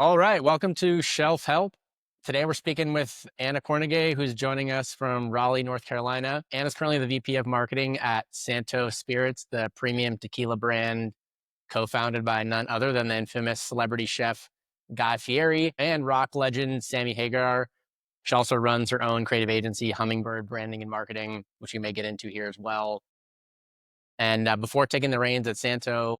All right, welcome to Shelf Help. Today we're speaking with Ana Kornegay, who's joining us from Raleigh, North Carolina. Anna's currently the VP of Marketing at Santo Spirits, the premium tequila brand co-founded by none other than the infamous celebrity chef Guy Fieri and rock legend Sammy Hagar. She also runs her own creative agency, Hummingbird Branding and Marketing, which we may get into here as well. And before taking the reins at Santo,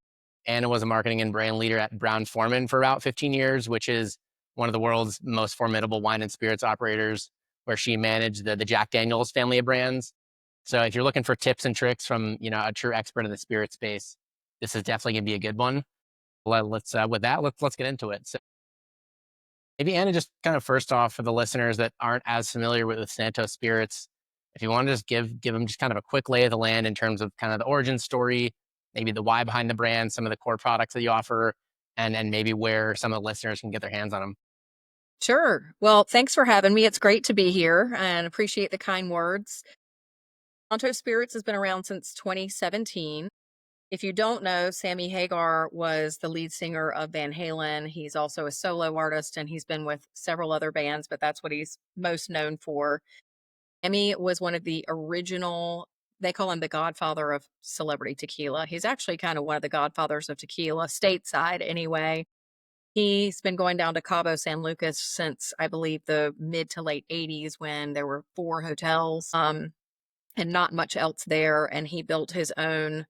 Anna was a marketing and brand leader at Brown-Forman for about 15 years, which is one of the world's most formidable wine and spirits operators, where she managed the Jack Daniels family of brands. So if you're looking for tips and tricks from a true expert in the spirit space, this is definitely going to be a good one. Let's get into it. So maybe Anna, just kind of first off for the listeners that aren't as familiar with Santo Spirits, if you want to just give them just kind of a quick lay of the land in terms of kind of the origin story, maybe the why behind the brand, some of the core products that you offer, and maybe where some of the listeners can get their hands on them. Sure. Well, thanks for having me. It's great to be here and appreciate the kind words. Santo Spirits has been around since 2017. If you don't know, Sammy Hagar was the lead singer of Van Halen. He's also a solo artist and he's been with several other bands, but that's what he's most known for. Sammy was one of the original, they call him the godfather of celebrity tequila. He's actually kind of one of the godfathers of tequila, stateside anyway. He's been going down to Cabo San Lucas since, I believe, the mid to late 80s when there were 4 hotels, and not much else there, and he built his own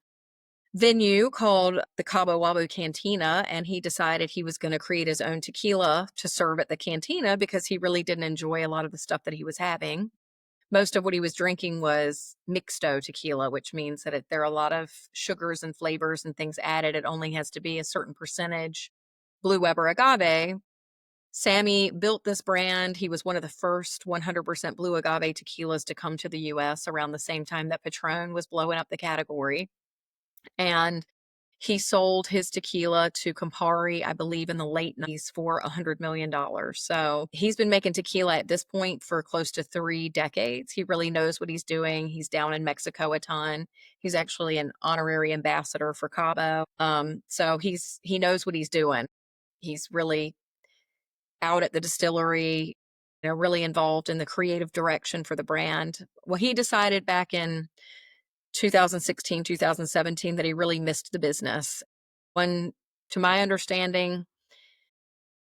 venue called the Cabo Wabo Cantina, and he decided he was gonna create his own tequila to serve at the cantina because he really didn't enjoy a lot of the stuff that he was having. Most of what he was drinking was mixto tequila, which means that there are a lot of sugars and flavors and things added. It only has to be a certain percentage Blue Weber agave. Sammy built this brand. He was one of the first 100% blue agave tequilas to come to the US around the same time that Patron was blowing up the category. And he sold his tequila to Campari, I believe, in the late 90s for $100 million. So he's been making tequila at this point for close to 3 decades. He really knows what he's doing. He's down in Mexico a ton. He's actually an honorary ambassador for Cabo. So he knows what he's doing. He's really out at the distillery, really involved in the creative direction for the brand. Well, he decided back in 2016, 2017 that he really missed the business. When, to my understanding,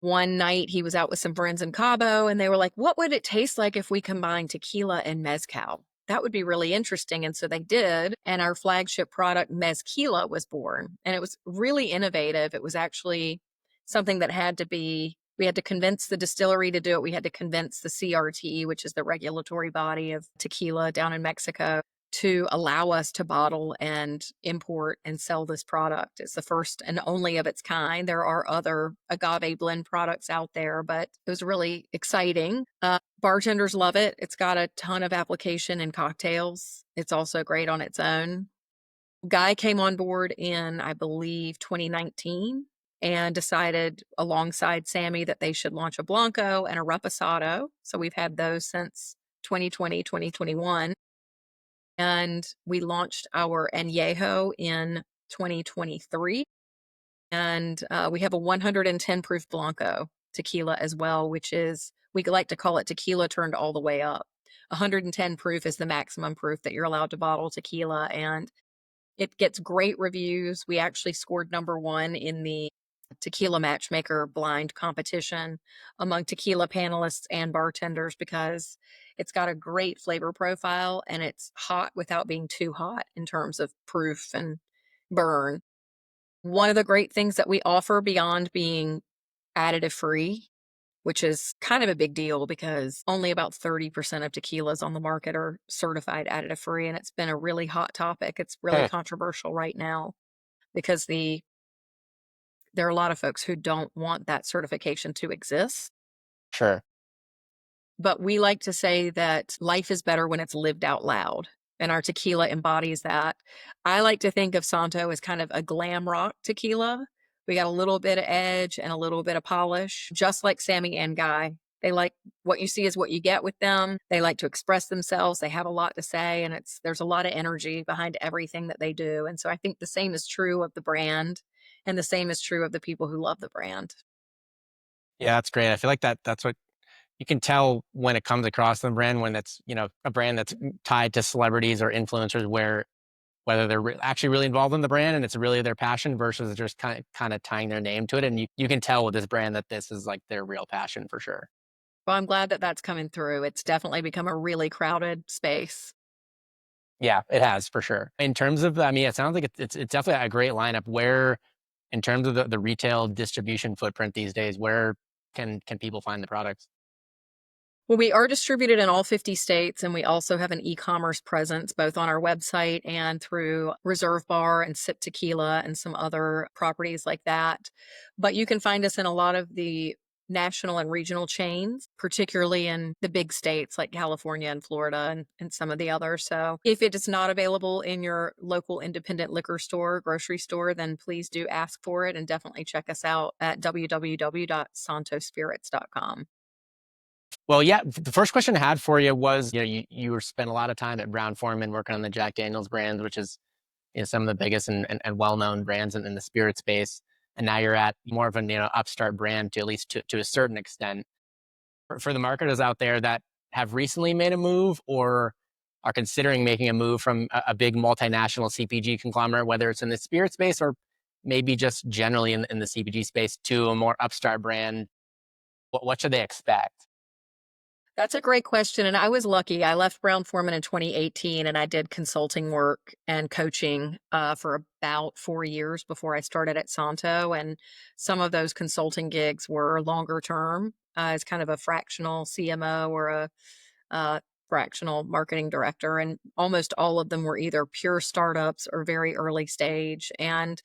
one night he was out with some friends in Cabo and they were like, "What would it taste like if we combined tequila and mezcal? That would be really interesting." And so they did. And our flagship product, Mezquila, was born. And it was really innovative. It was actually something that we had to convince the distillery to do it. We had to convince the CRT, which is the regulatory body of tequila down in Mexico, to allow us to bottle and import and sell this product. It's the first and only of its kind. There are other agave blend products out there, but it was really exciting. Bartenders love it. It's got a ton of application in cocktails. It's also great on its own. Guy came on board in, I believe, 2019 and decided alongside Sammy that they should launch a Blanco and a Reposado. So we've had those since 2020, 2021. And we launched our Añejo in 2023. And we have a 110 proof Blanco tequila as well, which is, we like to call it tequila turned all the way up. 110 proof is the maximum proof that you're allowed to bottle tequila, and it gets great reviews. We actually scored #1 in the Tequila Matchmaker blind competition among tequila panelists and bartenders because it's got a great flavor profile and it's hot without being too hot in terms of proof and burn. One of the great things that we offer beyond being additive free, which is kind of a big deal because only about 30% of tequilas on the market are certified additive free. And it's been a really hot topic. It's really Hmm, controversial right now because there are a lot of folks who don't want that certification to exist. sure. But we like to say that life is better when it's lived out loud, and our tequila embodies that. I like to think of Santo as kind of a glam rock tequila. We got a little bit of edge and a little bit of polish, just like Sammy and Guy. They like, what you see is what you get with them. They like to express themselves. They have a lot to say, and there's a lot of energy behind everything that they do. And so I think the same is true of the brand, and the same is true of the people who love the brand. Yeah, that's great. I feel like that's what you can tell when it comes across the brand, when it's, a brand that's tied to celebrities or influencers, where whether they're actually really involved in the brand and it's really their passion versus just kind of tying their name to it. And you can tell with this brand that this is like their real passion for sure. Well, I'm glad that that's coming through. It's definitely become a really crowded space. Yeah, it has for sure. In terms of, I mean, it sounds like it's definitely a great lineup. Where, in terms of the retail distribution footprint these days, where can people find the products? Well, we are distributed in all 50 states, and we also have an e-commerce presence both on our website and through Reserve Bar and Sip Tequila and some other properties like that. But you can find us in a lot of the national and regional chains, particularly in the big states like California and Florida and some of the others. So if it is not available in your local independent liquor store, grocery store, then please do ask for it and definitely check us out at www.santospirits.com. Well, yeah, the first question I had for you was, you were spent a lot of time at Brown-Forman working on the Jack Daniel's brands, which is, some of the biggest and well-known brands in the spirit space. And now you're at more of a, upstart brand, to at least to a certain extent. For the marketers out there that have recently made a move or are considering making a move from a big multinational CPG conglomerate, whether it's in the spirit space or maybe just generally in the CPG space, to a more upstart brand, what should they expect? That's a great question, and I was lucky. I left Brown-Forman in 2018, and I did consulting work and coaching, for about 4 years before I started at Santo, and some of those consulting gigs were longer term, as kind of a fractional CMO or a, fractional marketing director, and almost all of them were either pure startups or very early stage, and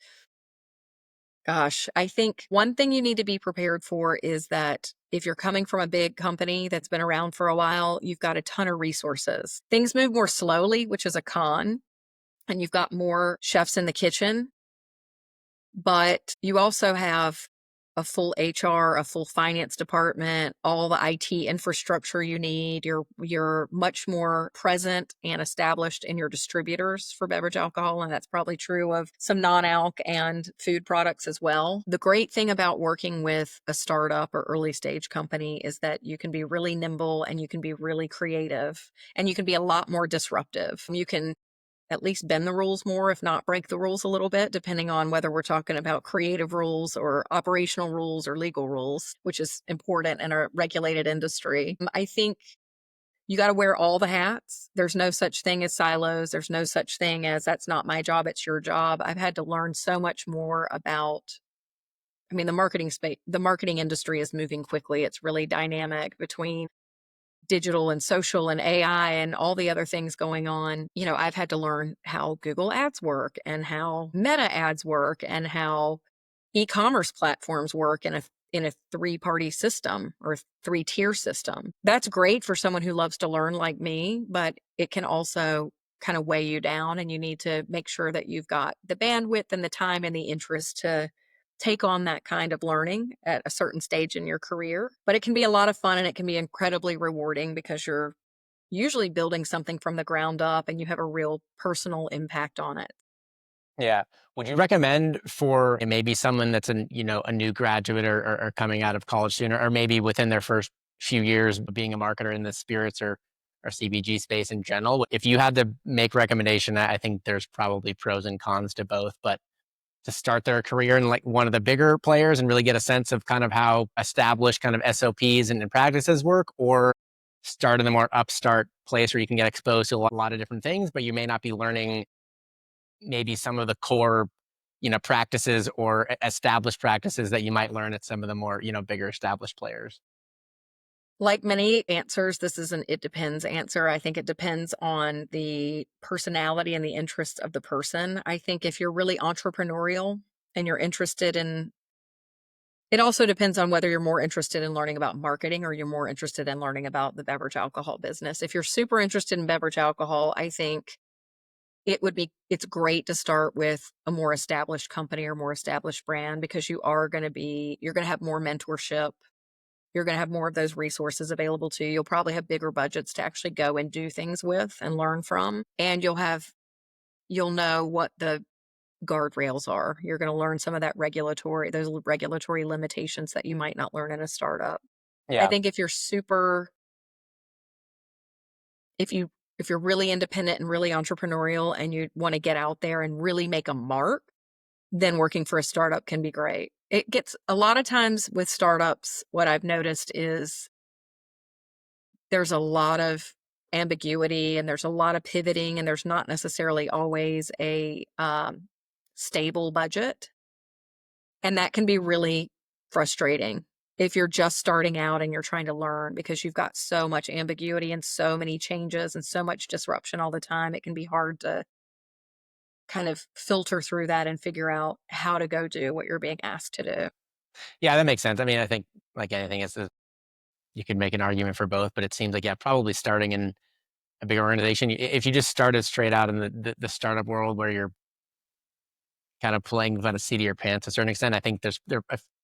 gosh, I think one thing you need to be prepared for is that if you're coming from a big company that's been around for a while, you've got a ton of resources. Things move more slowly, which is a con, and you've got more chefs in the kitchen, but you also have a full HR, a full finance department, all the IT infrastructure you need. You're much more present and established in your distributors for beverage alcohol, and that's probably true of some non-alc and food products as well. The great thing about working with a startup or early stage company is that you can be really nimble and you can be really creative and you can be a lot more disruptive. You can at least bend the rules more, if not break the rules a little bit, depending on whether we're talking about creative rules or operational rules or legal rules, which is important in a regulated industry. I think you got to wear all the hats. There's no such thing as silos. There's no such thing as that's not my job, it's your job. I've had to learn so much more about, I mean, the marketing space, the marketing industry is moving quickly. It's really dynamic between digital and social and AI and all the other things going on. I've had to learn how Google ads work and how Meta ads work and how e-commerce platforms work in a three-party system or three-tier system. That's great for someone who loves to learn like me, but it can also kind of weigh you down and you need to make sure that you've got the bandwidth and the time and the interest to take on that kind of learning at a certain stage in your career. But it can be a lot of fun and it can be incredibly rewarding because you're usually building something from the ground up and you have a real personal impact on it. Yeah. Would you recommend for maybe someone that's a new graduate, or coming out of college soon, or maybe within their first few years of being a marketer in the spirits or CBG space in general, if you had to make recommendation, I think there's probably pros and cons to both, but to start their career in like one of the bigger players and really get a sense of kind of how established kind of SOPs and practices work, or start in the more upstart place where you can get exposed to a lot of different things, but you may not be learning maybe some of the core, practices or established practices that you might learn at some of the more, bigger established players. Like many answers, this is an it depends answer. I think it depends on the personality and the interest of the person. I think if you're really entrepreneurial and you're interested in it, also depends on whether you're more interested in learning about marketing or you're more interested in learning about the beverage alcohol business. If you're super interested in beverage alcohol, I think it's great to start with a more established company or more established brand because you're going to have more mentorship. You're going to have more of those resources available to you. You'll probably have bigger budgets to actually go and do things with and learn from. And you'll know what the guardrails are. You're going to learn some of those regulatory limitations that you might not learn in a startup. I Yeah. think if you if you're really independent and really entrepreneurial and you want to get out there and really make a mark, then working for a startup can be great. It gets a lot of times with startups, what I've noticed is there's a lot of ambiguity and there's a lot of pivoting and there's not necessarily always a stable budget. And that can be really frustrating if you're just starting out and you're trying to learn because you've got so much ambiguity and so many changes and so much disruption all the time. It can be hard to kind of filter through that and figure out how to go do what you're being asked to do. Yeah, that makes sense. I mean, I think like anything, you could make an argument for both, but it seems like, yeah, probably starting in a big organization. If you just started straight out in the startup world where you're kind of playing by the seat of your pants to a certain extent, I think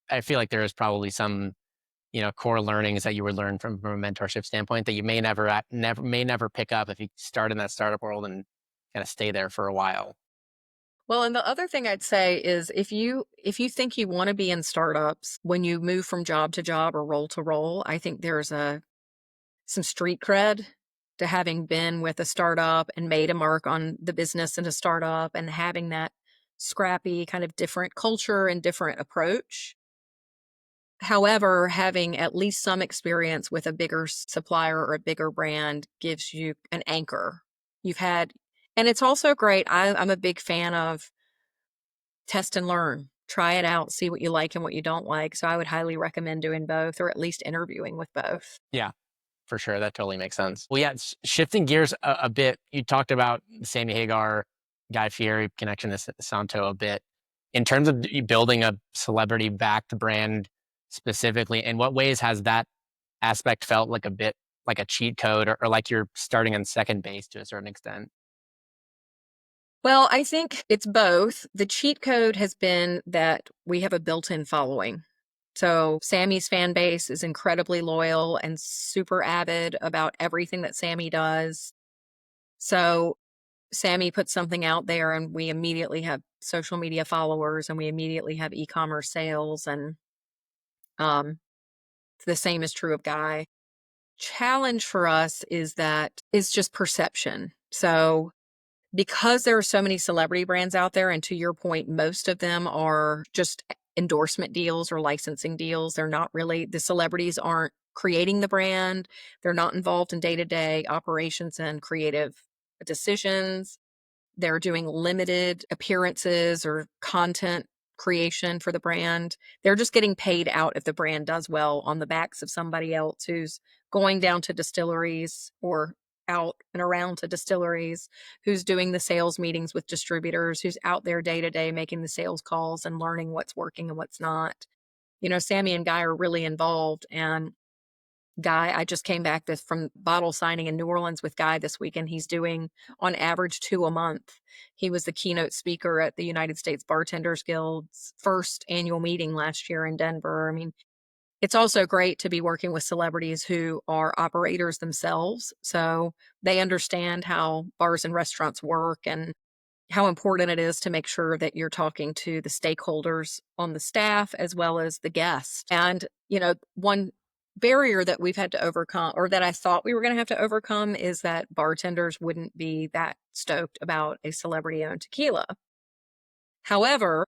I feel like there is probably some, core learnings that you would learn from a mentorship standpoint that you may never pick up if you start in that startup world and kind of stay there for a while. Well, and the other thing I'd say is if you think you want to be in startups when you move from job to job or role to role, I think there's a some street cred to having been with a startup and made a mark on the business in a startup and having that scrappy kind of different culture and different approach. However, having at least some experience with a bigger supplier or a bigger brand gives you an anchor. You've had, and it's also great. I'm a big fan of test and learn, try it out, see what you like and what you don't like. So I would highly recommend doing both or at least interviewing with both. Yeah, for sure. That totally makes sense. Well, yeah, shifting gears a bit, you talked about the Sammy Hagar, Guy Fieri connection to Santo a bit. In terms of building a celebrity backed brand specifically, in what ways has that aspect felt like a bit like a cheat code or like you're starting on second base to a certain extent? Well, I think it's both. The cheat code has been that we have a built in following. So Sammy's fan base is incredibly loyal and super avid about everything that Sammy does. So Sammy puts something out there and we immediately have social media followers and we immediately have e-commerce sales and um the same is true of Guy. Challenge for us is just perception. So because there are so many celebrity brands out there, and to your point, most of them are just endorsement deals or licensing deals. They're not really, the celebrities aren't creating the brand. They're not involved in day-to-day operations and creative decisions. They're doing limited appearances or content creation for the brand. They're just getting paid out if the brand does well on the backs of somebody else who's going down to distilleries or out and around to distilleries, who's doing the sales meetings with distributors, who's out there day to day making the sales calls and learning what's working and what's not. Sammy and Guy are really involved, and Guy, I just came back from bottle signing in New Orleans with Guy this weekend. He's doing on average 2 a month. He was the keynote speaker at the United States Bartenders Guild's first annual meeting last year in Denver. I mean, it's also great to be working with celebrities who are operators themselves. So they understand how bars and restaurants work and how important it is to make sure that you're talking to the stakeholders on the staff as well as the guests. And, one barrier that we've had to overcome, or that I thought we were going to have to overcome, is that bartenders wouldn't be that stoked about a celebrity owned tequila. However,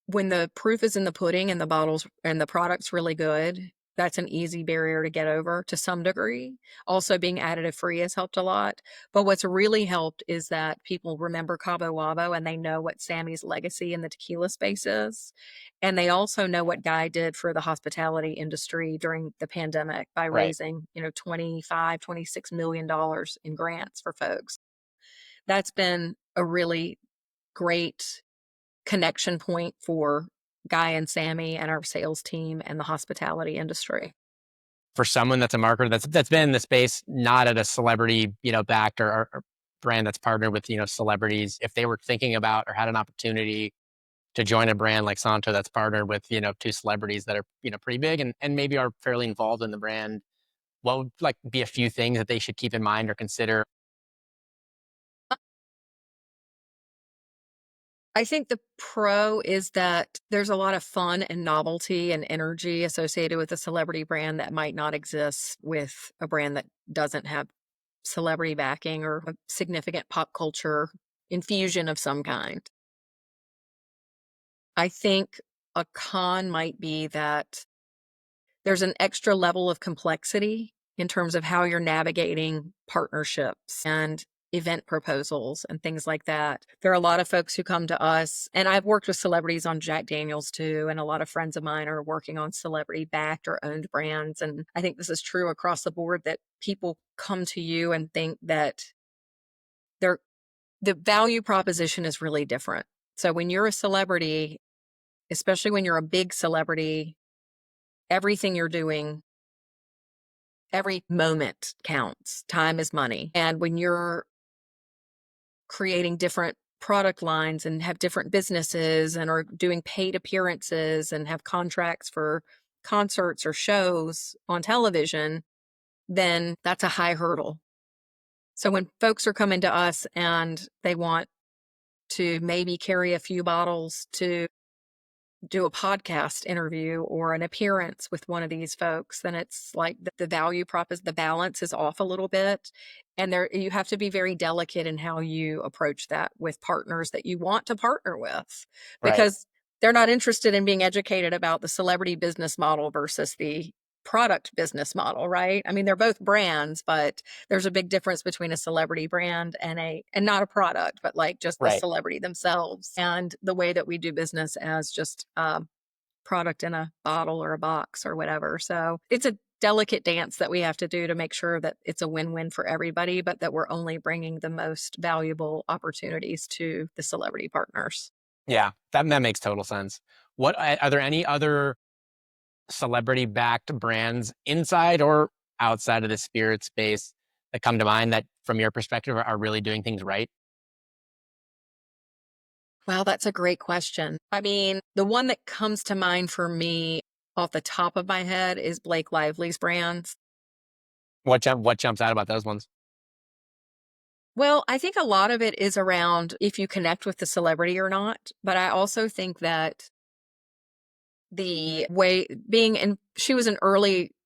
when the proof is in the pudding and the bottles and the product's really good, that's an easy barrier to get over to some degree. Also, being additive free has helped a lot. But what's really helped is that people remember Cabo Wabo and they know what Sammy's legacy in the tequila space is. And they also know what Guy did for the hospitality industry during the pandemic by Right. raising, 25, $26 million in grants for folks. That's been a really great connection point for Guy and Sammy and our sales team and the hospitality industry. For someone that's a marketer that's been in the space, not at a celebrity, backed or brand that's partnered with, celebrities, if they were thinking about or had an opportunity to join a brand like Santo that's partnered with, two celebrities that are, pretty big and maybe are fairly involved in the brand, what would like be a few things that they should keep in mind or consider? I think the pro is that there's a lot of fun and novelty and energy associated with a celebrity brand that might not exist with a brand that doesn't have celebrity backing or a significant pop culture infusion of some kind. I think a con might be that there's an extra level of complexity in terms of how you're navigating partnerships and event proposals and things like that. There are a lot of folks who come to us, and I've worked with celebrities on Jack Daniels too, and a lot of friends of mine are working on celebrity backed or owned brands. And I think this is true across the board that people come to you and think that they're, the value proposition is really different. So when you're a celebrity, especially when you're a big celebrity, everything you're doing, every moment counts. Time is money. And when you're creating different product lines and have different businesses and are doing paid appearances and have contracts for concerts or shows on television, then that's a high hurdle. So when folks are coming to us and they want to maybe carry a few bottles to do a podcast interview or an appearance with one of these folks, then it's like the value prop is the balance is off a little bit. And there you have to be very delicate in how you approach that with partners that you want to partner with, Right. because they're not interested in being educated about the celebrity business model versus the product business model, right? I mean, they're both brands, but there's a big difference between a celebrity brand and not a product, but like just the Right. celebrity themselves and the way that we do business as just a product in a bottle or a box or whatever. So it's a delicate dance that we have to do to make sure that it's a win-win for everybody, but that we're only bringing the most valuable opportunities to the celebrity partners. Yeah, that makes total sense. What are there any other celebrity backed brands inside or outside of the spirit space that come to mind that, from your perspective, are really doing things right? Wow, that's a great question. I mean, the one that comes to mind for me off the top of my head is Blake Lively's brands. What jumps out about those ones? Well, I think a lot of it is around if you connect with the celebrity or not. But I also think that the way being in, she was an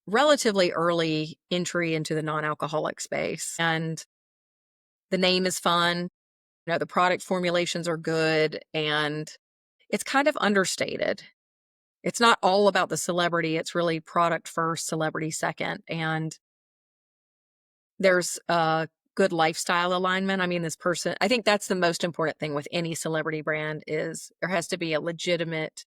relatively early entry into the non alcoholic space. And the name is fun. You know, the product formulations are good and it's kind of understated. It's not all about the celebrity. It's really product first, celebrity second. And there's a good lifestyle alignment. I mean, this person, I think that's the most important thing with any celebrity brand is there has to be a legitimate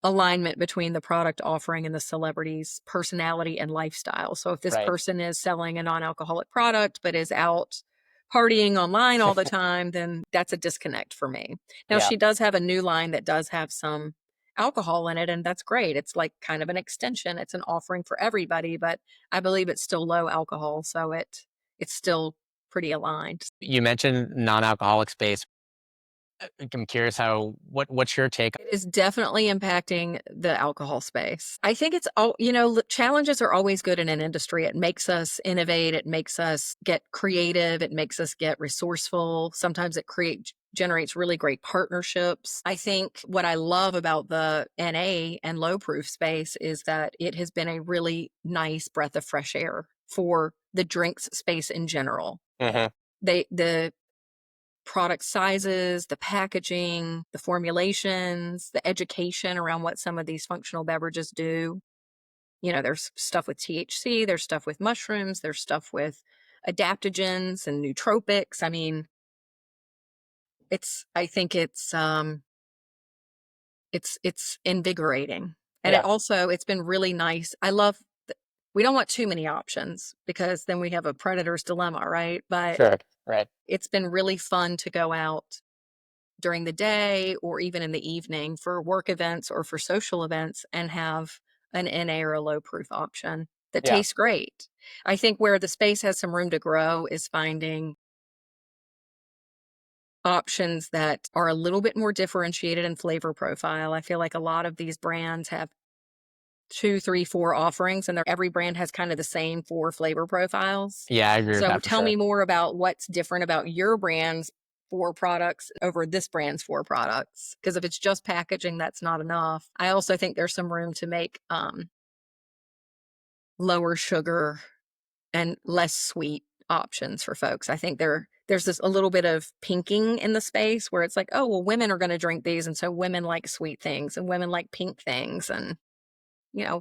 alignment between the product offering and the celebrity's personality and lifestyle. So if this Right. person is selling a non-alcoholic product but is out partying online all the time, then that's a disconnect for me. Now Yeah. she does have a new line that does have some alcohol in it and that's great. It's like kind of an extension. It's an offering for everybody, but I believe it's still low alcohol, so it's still pretty aligned. You mentioned non-alcoholic space. I'm curious what's your take? It is definitely impacting the alcohol space. I think it's all, challenges are always good in an industry. It makes us innovate. It makes us get creative. It makes us get resourceful. Sometimes it generates really great partnerships. I think what I love about the NA and low proof space is that it has been a really nice breath of fresh air for the drinks space in general. Hmm. The product sizes, the packaging, the formulations, the education around what some of these functional beverages do. There's stuff with THC, there's stuff with mushrooms, there's stuff with adaptogens and nootropics. I mean, I think it's invigorating. And Yeah. it's been really nice. We don't want too many options because then we have a predator's dilemma, right? But Sure. Right. it's been really fun to go out during the day or even in the evening for work events or for social events and have an NA or a low proof option that Yeah. tastes great. I think where the space has some room to grow is finding options that are a little bit more differentiated in flavor profile. I feel like a lot of these brands have 2, 3, 4 offerings and every brand has kind of the same 4 flavor profiles. Yeah, I agree with So that for tell me sure. more about what's different about your brand's 4 products over this brand's 4 products. Because if it's just packaging, that's not enough. I also think there's some room to make lower sugar and less sweet options for folks. I think there's this a little bit of pinking in the space where it's like, oh, well, women are going to drink these. And so women like sweet things and women like pink things. And,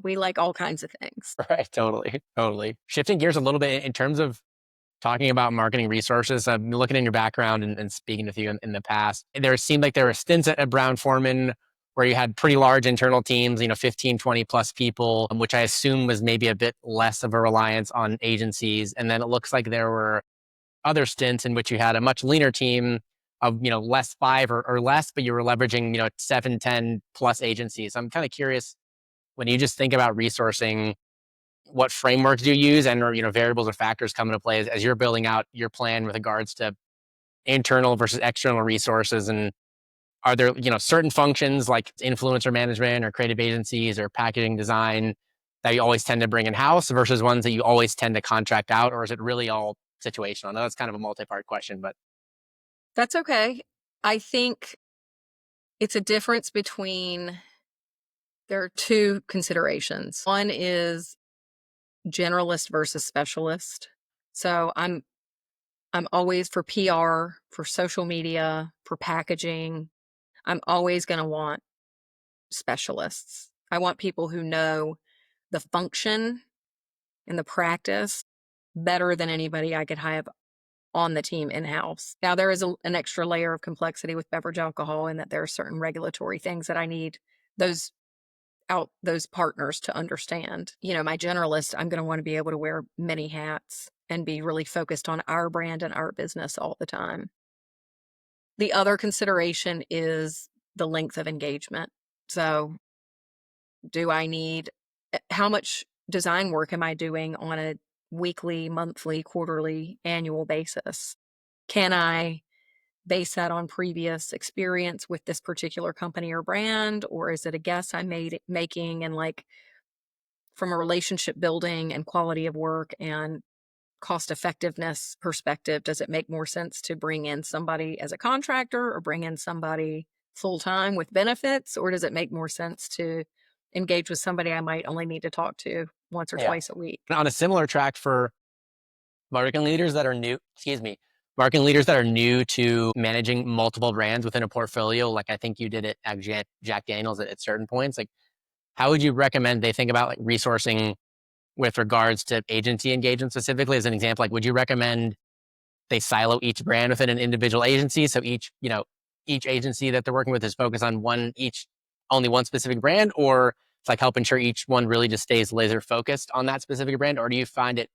we like all kinds of things. Right. Totally. Shifting gears a little bit in terms of talking about marketing resources, I've been looking in your background and speaking with you in the past. There seemed like there were stints at Brown-Forman where you had pretty large internal teams, 15, 20 plus people, which I assume was maybe a bit less of a reliance on agencies. And then it looks like there were other stints in which you had a much leaner team of, less 5 or less, but you were leveraging, 7, 10 plus agencies. I'm kind of curious, when you just think about resourcing, what frameworks do you use, and or variables or factors come into play as you're building out your plan with regards to internal versus external resources? And are there certain functions like influencer management or creative agencies or packaging design that you always tend to bring in house versus ones that you always tend to contract out, or is it really all situational? I know that's kind of a multi-part question, but That's okay. I think it's a difference between, there are 2 considerations. One is generalist versus specialist. So I'm always, for PR, for social media, for packaging, I'm always going to want specialists. I want people who know the function and the practice better than anybody I could have on the team in-house. Now, there is an extra layer of complexity with beverage alcohol in that there are certain regulatory things that I need those partners to understand. My generalist, I'm going to want to be able to wear many hats and be really focused on our brand and our business all the time. The other consideration is the length of engagement. So, how much design work am I doing on a weekly, monthly, quarterly, annual basis? Can I base that on previous experience with this particular company or brand? Or is it a guess I'm making, and like, from a relationship building and quality of work and cost effectiveness perspective, does it make more sense to bring in somebody as a contractor or bring in somebody full time with benefits? Or does it make more sense to engage with somebody I might only need to talk to once or yeah. twice a week? On a similar track for marketing leaders that are marketing leaders that are new to managing multiple brands within a portfolio, like I think you did it at Jack Daniels at certain points, like how would you recommend they think about like resourcing with regards to agency engagement specifically? As an example, like would you recommend they silo each brand within an individual agency? So each agency that they're working with is focused on only one specific brand, or it's like help ensure each one really just stays laser focused on that specific brand? Or do you find it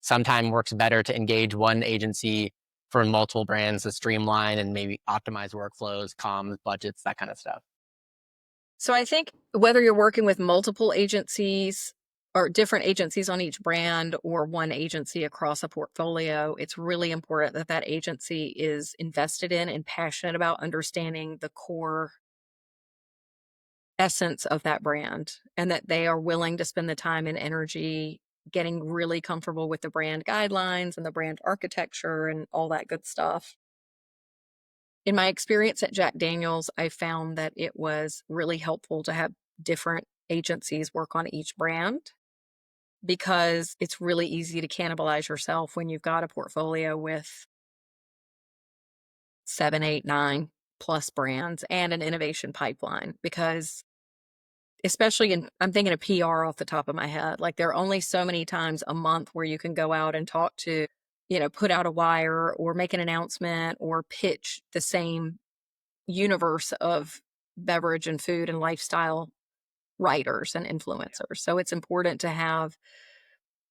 sometimes works better to engage one agency for multiple brands to streamline and maybe optimize workflows, comms, budgets, that kind of stuff? So I think whether you're working with multiple agencies or different agencies on each brand or one agency across a portfolio, it's really important that that agency is invested in and passionate about understanding the core essence of that brand, and that they are willing to spend the time and energy getting really comfortable with the brand guidelines and the brand architecture and all that good stuff. In my experience at Jack Daniels, I found that it was really helpful to have different agencies work on each brand, because it's really easy to cannibalize yourself when you've got a portfolio with 7, 8, 9 plus brands and an innovation pipeline. Because especially I'm thinking of PR off the top of my head, like there are only so many times a month where you can go out and talk to, put out a wire or make an announcement or pitch the same universe of beverage and food and lifestyle writers and influencers. So it's important to have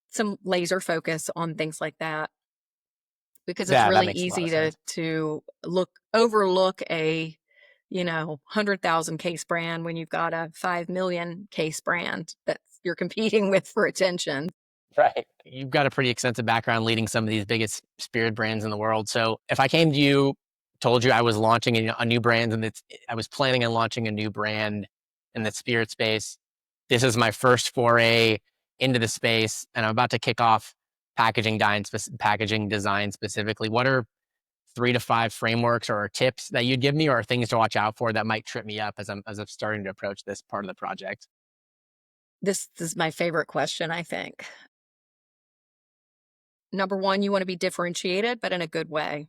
some laser focus on things like that, because it's Yeah, that really makes a lot easy of sense. to overlook a 100,000 case brand when you've got a 5 million case brand that you're competing with for attention. Right. You've got a pretty extensive background leading some of these biggest spirit brands in the world. So if I came to you, told you I was launching a new brand, and I was planning on launching a new brand in the spirit space, this is my first foray into the space, and I'm about to kick off packaging design specifically. What are 3 to 5 frameworks or tips that you'd give me, or things to watch out for that might trip me up as I'm starting to approach this part of the project? This is my favorite question, I think. Number one, you want to be differentiated, but in a good way.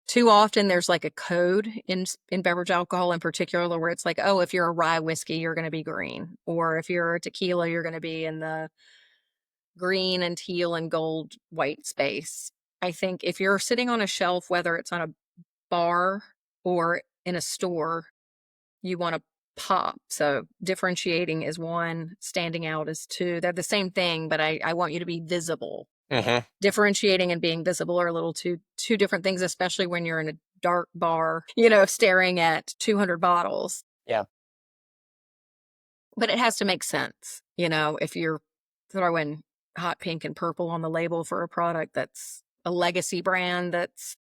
Too often there's like a code in beverage alcohol in particular where it's like, oh, if you're a rye whiskey, you're going to be green. Or if you're a tequila, you're going to be in the green and teal and gold white space. I think if you're sitting on a shelf, whether it's on a bar or in a store, you want to pop. So differentiating is one, standing out is two. They're the same thing, but I want you to be visible. Mm-hmm. Differentiating and being visible are a little two different things, especially when you're in a dark bar, staring at 200 bottles. Yeah. But it has to make sense, if you're throwing hot pink and purple on the label for a product that's a legacy brand that's,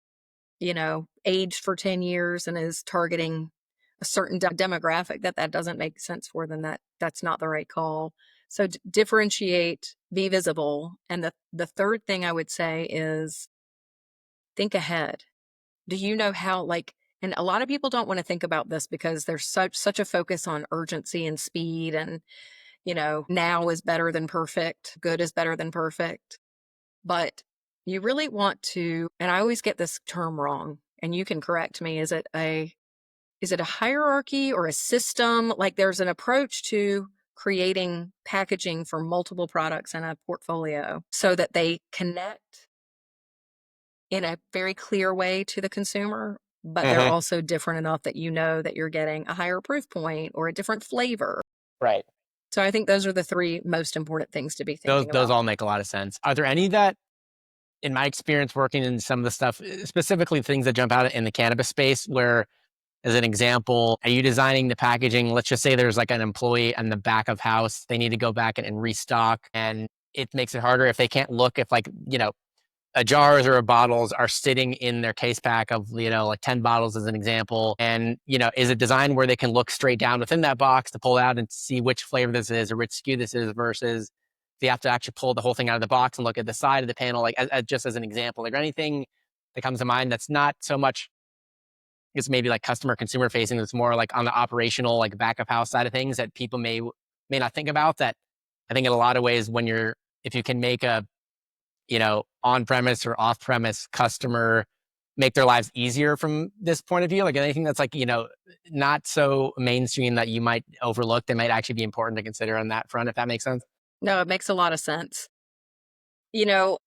aged for 10 years and is targeting a certain demographic that doesn't make sense for them, that's not the right call. So differentiate, be visible. And the third thing I would say is think ahead. Do you know how, and a lot of people don't want to think about this because there's such a focus on urgency and speed and, now is better than perfect, good is better than perfect. But you really want to, and I always get this term wrong, and you can correct me, is it a hierarchy or a system? Like there's an approach to creating packaging for multiple products in a portfolio so that they connect in a very clear way to the consumer, but they're Mm-hmm. also different enough that that you're getting a higher proof point or a different flavor. Right. So I think those are the three most important things to be Those thinking those about. all make a lot of sense. Are there any that, in my experience working in some of the stuff, specifically things that jump out in the cannabis space, where, as an example, are you designing the packaging? Let's just say there's like an employee in the back of house. They need to go back and restock, and it makes it harder if they can't look, if like, jars or bottles are sitting in their case pack of, like 10 bottles as an example. And, is it designed where they can look straight down within that box to pull out and see which flavor this is or which SKU this is versus they have to actually pull the whole thing out of the box and look at the side of the panel, like just as an example, like anything that comes to mind that's not so much, it's maybe like customer consumer facing. It's more like on the operational, like back of house side of things that people may not think about. That I think in a lot of ways, if you can make a, on premise or off premise customer, make their lives easier from this point of view, like anything that's like, not so mainstream that you might overlook, that might actually be important to consider on that front, if that makes sense. No, it makes a lot of sense. You know,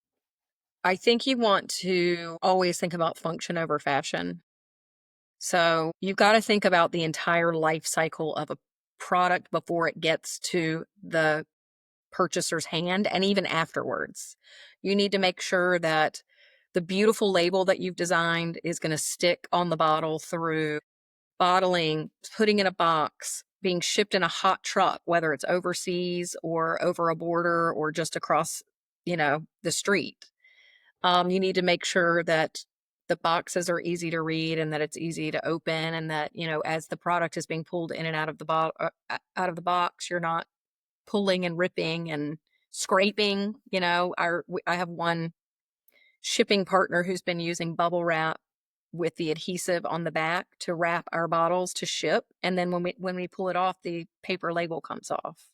I think you want to always think about function over fashion. So you've got to think about the entire life cycle of a product before it gets to the purchaser's hand and even afterwards. You need to make sure that the beautiful label that you've designed is going to stick on the bottle through bottling, putting in a box, being shipped in a hot truck, whether it's overseas or over a border or just across, the street. You need to make sure that the boxes are easy to read and that it's easy to open, and that, as the product is being pulled in and out of the box, you're not pulling and ripping and scraping. I have one shipping partner who's been using bubble wrap with the adhesive on the back to wrap our bottles to ship, and then when we pull it off, the paper label comes off.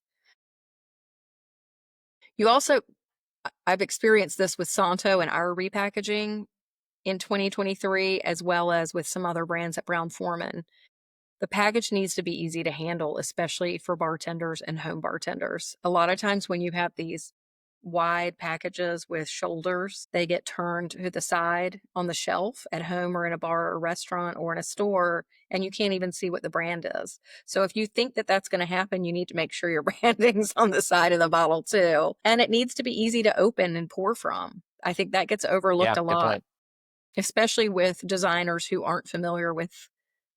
I've experienced this with Santo and our repackaging in 2023, as well as with some other brands at Brown-Forman. The package needs to be easy to handle, especially for bartenders and home bartenders. A lot of times when you have these wide packages with shoulders, they get turned to the side on the shelf at home or in a bar or restaurant or in a store, and you can't even see what the brand is. So if you think that that's going to happen, you need to make sure your branding's on the side of the bottle too. And it needs to be easy to open and pour from. I think that gets overlooked Yeah, a good lot, point. especially with designers who aren't familiar with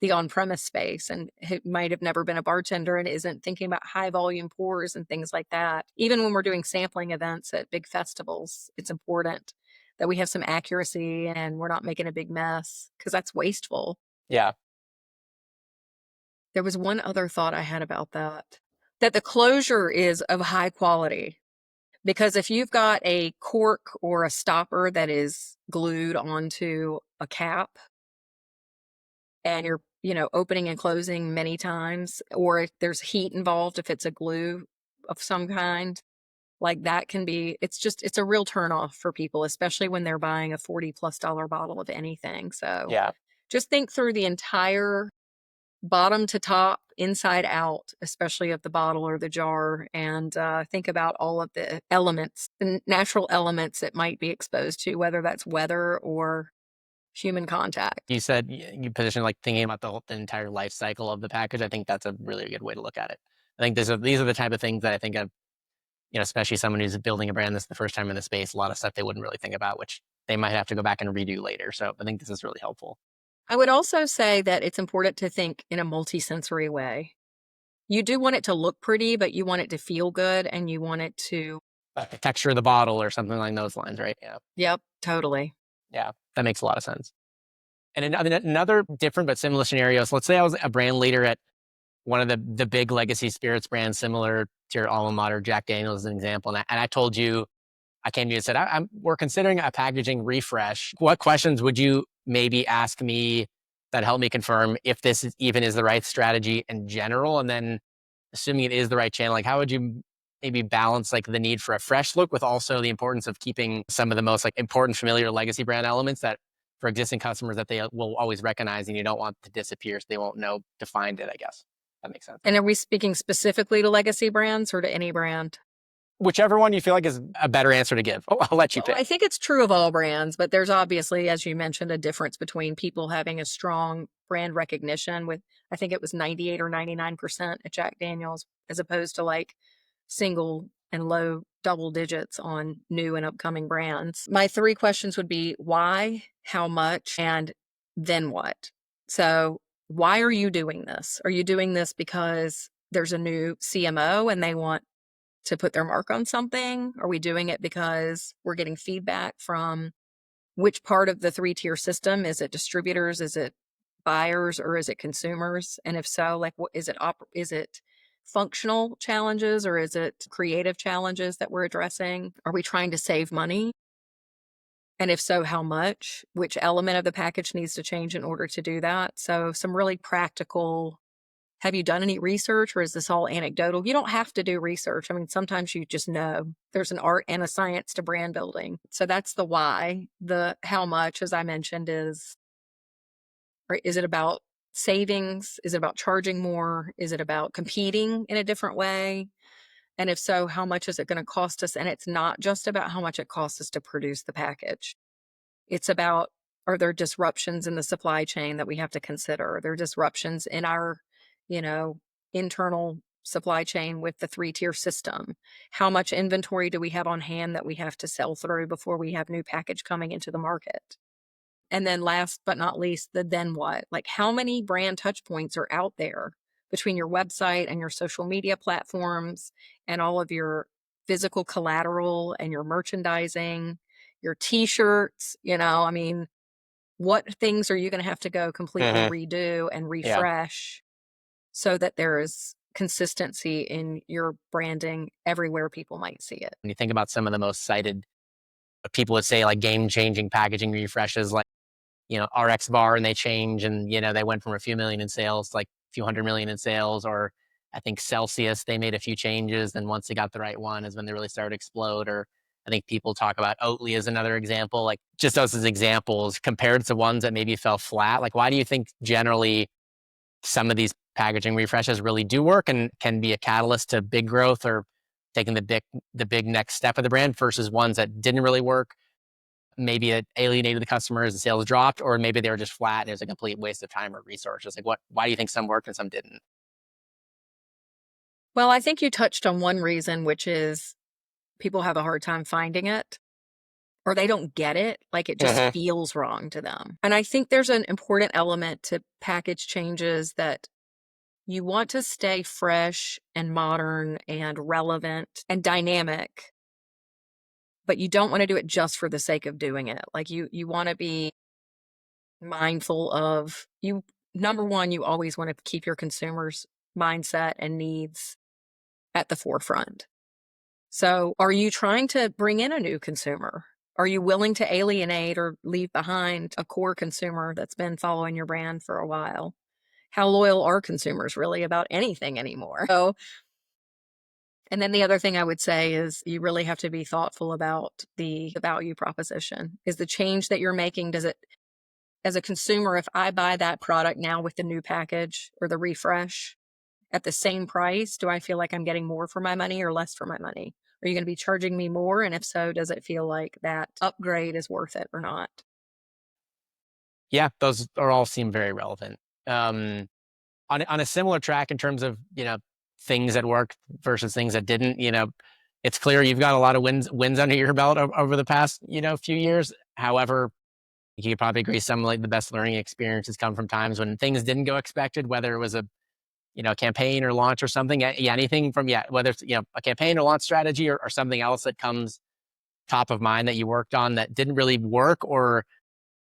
the on-premise space and who might have never been a bartender and isn't thinking about high volume pours and things like that. Even when we're doing sampling events at big festivals, it's important that we have some accuracy and we're not making a big mess because that's wasteful. Yeah. There was one other thought I had about that the closure is of high quality. Because if you've got a cork or a stopper that is glued onto a cap and you're, opening and closing many times, or if there's heat involved, if it's a glue of some kind, like that can be, it's a real turnoff for people, especially when they're buying a $40+ bottle of anything. So Yeah. just think through the entire bottom to top, inside out, especially of the bottle or the jar, and think about all of the elements, the natural elements it might be exposed to, whether that's weather or human contact. You said you position like thinking about the entire life cycle of the package. I think that's a really good way to look at it. I think these are the type of things that I think of, especially someone who's building a brand that's the first time in the space, a lot of stuff they wouldn't really think about, which they might have to go back and redo later. So I think this is really helpful. I would also say that it's important to think in a multisensory way. You do want it to look pretty, but you want it to feel good and you want it to. The texture of the bottle or something along those lines, right? Yeah. Yep, totally. Yeah. That makes a lot of sense. And another different but similar scenario. So let's say I was a brand leader at one of the big legacy spirits brands, similar to your alma mater, Jack Daniel's, as an example. And I told you, I came to you and said, we're considering a packaging refresh. What questions would you maybe ask me that help me confirm if this even is the right strategy in general? And then assuming it is the right channel, like how would you maybe balance like the need for a fresh look with also the importance of keeping some of the most like important familiar legacy brand elements that for existing customers that they will always recognize and you don't want to disappear so they won't know to find it, I guess. That makes sense. And are we speaking specifically to legacy brands or to any brand? Whichever one you feel like is a better answer to give. I'll let you pick. I think it's true of all brands, but there's obviously, as you mentioned, a difference between people having a strong brand recognition with, I think it was 98 or 99% at Jack Daniel's, as opposed to like single and low double digits on new and upcoming brands. My 3 questions would be why, how much, and then what? So why are you doing this? Are you doing this because there's a new CMO and they want to put their mark on something? Are we doing it because we're getting feedback from which part of the 3-tier system? Is it distributors? Is it buyers? Or is it consumers? And if so, like, what is it functional challenges or is it creative challenges that we're addressing? Are we trying to save money? And if so, how much? Which element of the package needs to change in order to do that? So some really practical. Have you done any research or is this all anecdotal? You don't have to do research. I mean, sometimes you just know there's an art and a science to brand building. So that's the why. The how much, as I mentioned, is it about savings? Is it about charging more? Is it about competing in a different way? And if so, how much is it going to cost us? And it's not just about how much it costs us to produce the package. It's about, are there disruptions in the supply chain that we have to consider? Are there disruptions in our, internal supply chain with the 3-tier system? How much inventory do we have on hand that we have to sell through before we have new package coming into the market? And then last but not least, the then what? Like how many brand touch points are out there between your website and your social media platforms and all of your physical collateral and your merchandising, your t-shirts, I mean, what things are you going to have to go completely redo and refresh so that there is consistency in your branding everywhere people might see it? When you think about some of the most cited, people would say like game-changing packaging refreshes, like RX bar, and they change, and they went from a few million in sales to like a few hundred million in sales. Or I think Celsius, they made a few changes, and once they got the right one is when they really started to explode. Or I think people talk about Oatly as another example, like just those as examples compared to ones that maybe fell flat. Like, why do you think generally some of these packaging refreshes really do work and can be a catalyst to big growth or taking the big next step of the brand versus ones that didn't really work? Maybe it alienated the customers and sales dropped, or maybe they were just flat and it was a complete waste of time or resources. Like, why do you think some worked and some didn't? Well, I think you touched on one reason, which is people have a hard time finding it or they don't get it. Like it just feels wrong to them. And I think there's an important element to package changes that you want to stay fresh and modern and relevant and dynamic, but you don't want to do it just for the sake of doing it. Like you want to be mindful of number one, you always want to keep your consumers' mindset and needs at the forefront. So are you trying to bring in a new consumer? Are you willing to alienate or leave behind a core consumer that's been following your brand for a while? How loyal are consumers really about anything anymore? So, and then the other thing I would say is you really have to be thoughtful about the value proposition. Is the change that you're making, does it, as a consumer, if I buy that product now with the new package or the refresh at the same price, do I feel like I'm getting more for my money or less for my money? Are you going to be charging me more? And if so, does it feel like that upgrade is worth it or not? Yeah, those are all seem very relevant. On a similar track in terms of, things that worked versus things that didn't, it's clear you've got a lot of wins under your belt over the past, few years. However, you could probably agree some like the best learning experiences come from times when things didn't go expected, whether it was a, campaign or launch or something. Yeah, anything from, whether it's, a campaign or launch strategy or something else that comes top of mind that you worked on that didn't really work or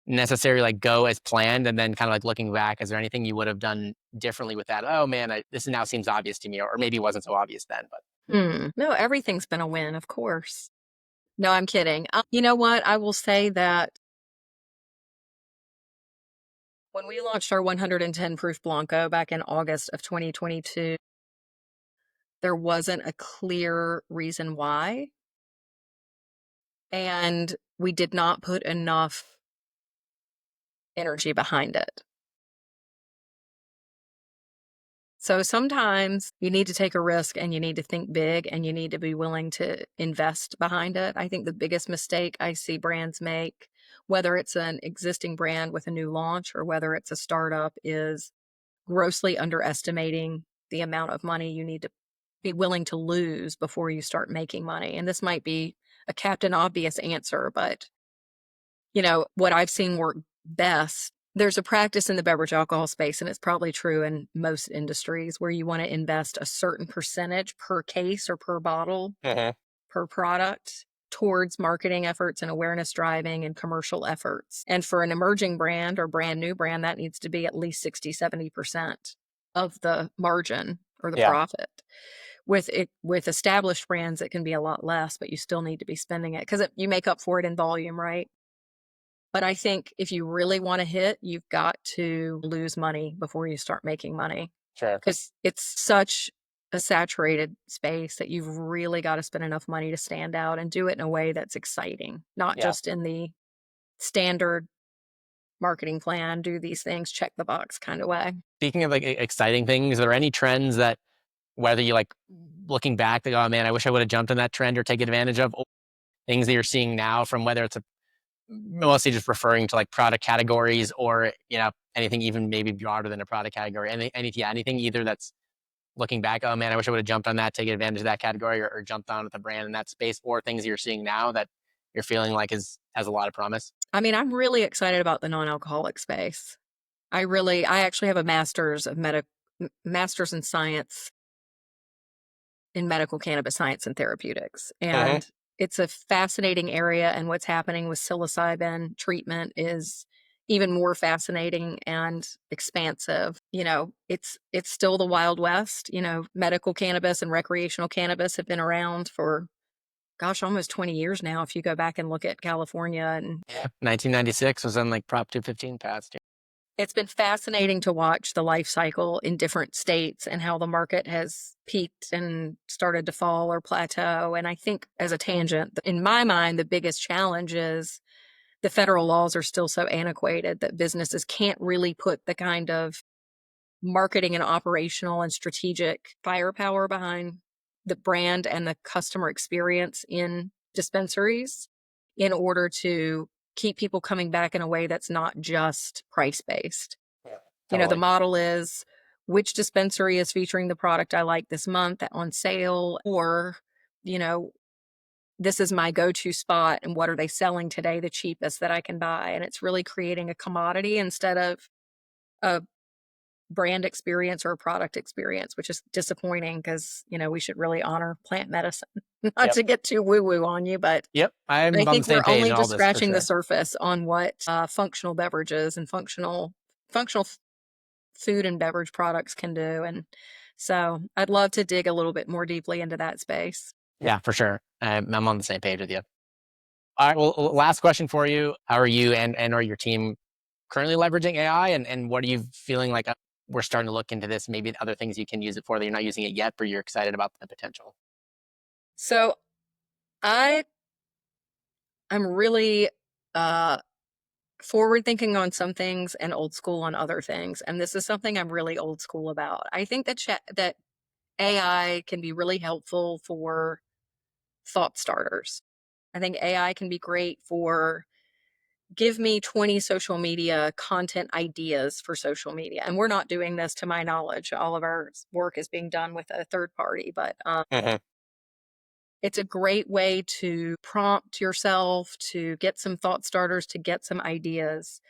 necessarily like go as planned, and then kind of like looking back, is there anything you would have done differently with that? Oh man, this now seems obvious to me, or maybe it wasn't so obvious then. But No, everything's been a win, of course. No, I'm kidding. You know what? I will say that when we launched our 110 proof Blanco back in August of 2022, there wasn't a clear reason why. And we did not put enough energy behind it. So sometimes you need to take a risk and you need to think big and you need to be willing to invest behind it. I think the biggest mistake I see brands make, whether it's an existing brand with a new launch or whether it's a startup, is grossly underestimating the amount of money you need to be willing to lose before you start making money. And this might be a Captain Obvious answer, but what I've seen work best, there's a practice in the beverage alcohol space, and it's probably true in most industries, where you want to invest a certain percentage per case or per bottle, per product towards marketing efforts and awareness driving and commercial efforts. And for an emerging brand or brand new brand, that needs to be at least 60-70% of the margin or the yeah, profit. With established brands, it can be a lot less, but you still need to be spending it because you make up for it in volume, right? But I think if you really want to hit, you've got to lose money before you start making money, sure. because it's such a saturated space that you've really got to spend enough money to stand out and do it in a way that's exciting, not Yeah. just in the standard marketing plan, do these things, check the box kind of way. Speaking of like exciting things, are there any trends that, whether you like looking back, like, oh man, I wish I would have jumped on that trend or take advantage of, or things that you're seeing now from whether it's mostly just referring to like product categories or, anything even maybe broader than a product category, anything either that's looking back, oh man, I wish I would have jumped on that, taken advantage of that category, or jumped on with the brand in that space, or things you're seeing now that you're feeling like has a lot of promise? I mean, I'm really excited about the non-alcoholic space. I actually have a master's in science in medical cannabis science and therapeutics. Hmm. And it's a fascinating area. And what's happening with psilocybin treatment is even more fascinating and expansive. It's still the Wild West. Medical cannabis and recreational cannabis have been around for, gosh, almost 20 years now. If you go back and look at California, and Yeah, 1996 was on like Prop 215 passed. it's been fascinating to watch the life cycle in different states and how the market has peaked and started to fall or plateau. And I think, as a tangent, in my mind, the biggest challenge is the federal laws are still so antiquated that businesses can't really put the kind of marketing and operational and strategic firepower behind the brand and the customer experience in dispensaries in order to keep people coming back in a way that's not just price based. Yeah, The totally. model is, which dispensary is featuring the product I like this month on sale, or, you know, this is my go-to spot and what are they selling today the cheapest that I can buy. And it's really creating a commodity instead of a brand experience or a product experience, which is disappointing because, we should really honor plant medicine. Not Yep. to get too woo-woo on you, but Yep. I I'm on the think same we're page only in all just this for scratching the sure. surface on what functional beverages and functional food and beverage products can do. And so I'd love to dig a little bit more deeply into that space. Yeah, for sure. I'm on the same page with you. All right. Well, last question for you. How are you and or your team currently leveraging AI, and what are you feeling like we're starting to look into this, maybe other things you can use it for that you're not using it yet, but you're excited about the potential? So I I'm really uh forward thinking on some things and old school on other things. And this is something I'm really old school about. I think that AI can be really helpful for thought starters. I think AI can be great for give me 20 social media content ideas for social media. And we're not doing this to my knowledge. All of our work is being done with a third party, but Mhm. it's a great way to prompt yourself, to get some thought starters, to get some ideas.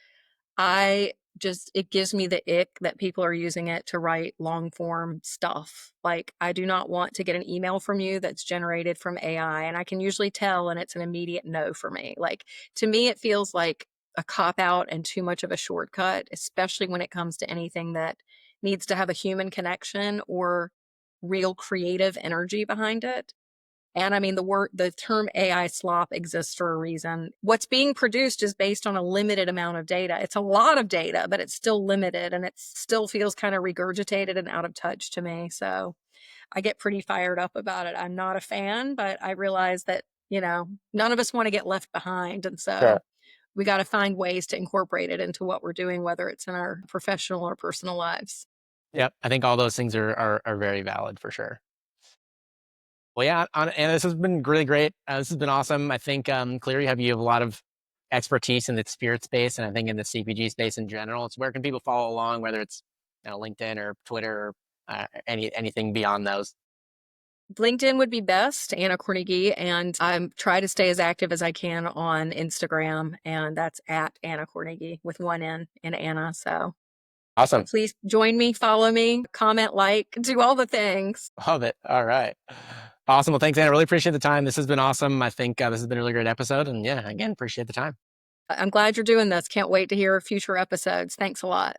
I just it gives me the ick that people are using it to write long form stuff. Like, I do not want to get an email from you that's generated from AI, and I can usually tell, and it's an immediate no for me. Like, to me, it feels like a cop out and too much of a shortcut, especially when it comes to anything that needs to have a human connection or real creative energy behind it. And I mean, the term AI slop exists for a reason. What's being produced is based on a limited amount of data. It's a lot of data, but it's still limited and it still feels kind of regurgitated and out of touch to me. So I get pretty fired up about it. I'm not a fan, but I realize that, none of us want to get left behind. And Sure. so we got to find ways to incorporate it into what we're doing, whether it's in our professional or personal lives. Yep. I think all those things are very valid for sure. Well, yeah, and this has been really great. This has been awesome. I think clearly you have a lot of expertise in the spirit space, and I think in the CPG space in general. So where can people follow along, whether it's LinkedIn or Twitter or anything beyond those? LinkedIn would be best, Ana Kornegay, and I'm try to stay as active as I can on Instagram, and that's at Ana Kornegay with one N in Anna. So Awesome. please join me, follow me, comment, like, do all the things. Love it. All right. Awesome. Well, thanks, Anna. Really appreciate the time. This has been awesome. I think this has been a really great episode. And yeah, again, appreciate the time. I'm glad you're doing this. Can't wait to hear future episodes. Thanks a lot.